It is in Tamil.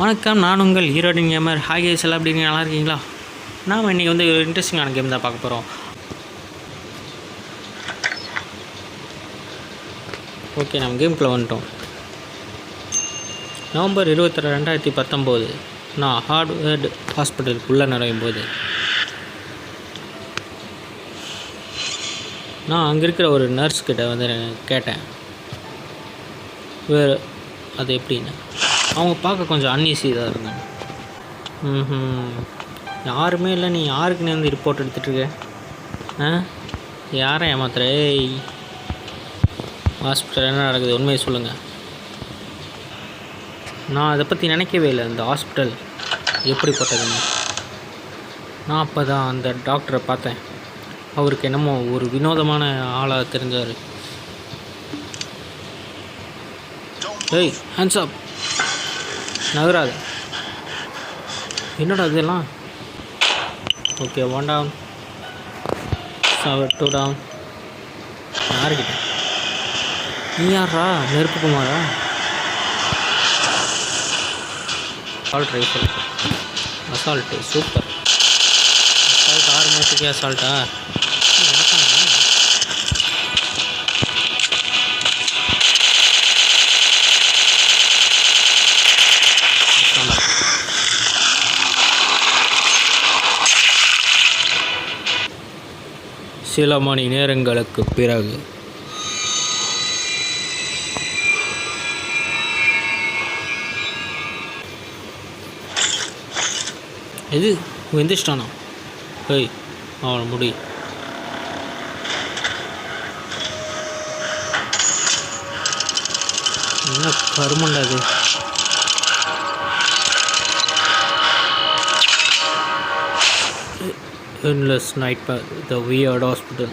வணக்கம், நான் உங்கள் ஈரோடு கேமர். ஹாய் கைஸ், எல்லாம் எப்படி நல்லா இருக்கீங்களா? நாம் இன்றைக்கி வந்து ஒரு இன்ட்ரெஸ்டிங்கான கேம் தான் பார்க்க போகிறோம். ஓகே, நம்ம கேமுக்குள்ளே வந்துட்டோம். நவம்பர் 22, 2019 நான் ஹார்வர்டு ஹாஸ்பிட்டலுக்குள்ளே நுழையும் போது நான் அங்கே இருக்கிற ஒரு நர்ஸ்கிட்ட வந்து கேட்டேன், வேறு அது எப்படின்னு. அவங்க பார்க்க கொஞ்சம் அன்ஈஸியாக இருந்தாங்க. யாருமே இல்லை, நீ யாருக்குன்னு வந்து ரிப்போர்ட் எடுத்துகிட்ருக்க? யாரை ஏமாத்துற? ஹாஸ்பிட்டல் என்ன நடக்குது, உண்மையை சொல்லுங்கள். நான் அதை பற்றி நினைக்கவே இல்லை, இந்த ஹாஸ்பிட்டல் எப்படிப்பட்டதுன்னு. நான் அப்போ தான் அந்த டாக்டரை பார்த்தேன். அவருக்கு என்னமோ ஒரு வினோதமான ஆளாக தெரிஞ்சார். ஏய், ஹேண்ட்ஸ் அப், நகராது. என்னடா இதெல்லாம்? Okay, 1 down, 2 down. யாருக்கிட்ட? நீ யாரா? நெருப்பு குமாரா? Assault rifle, assault, super. Assault 6 மாதத்துக்கே அசால்ட்டா? சில மணி நேரங்களுக்கு பிறகு எது வெந்துச்சிட்டானா? ஏய், அவனை முடி. என்ன கருமண்டா இது? Endless nightmare, the weird hospital.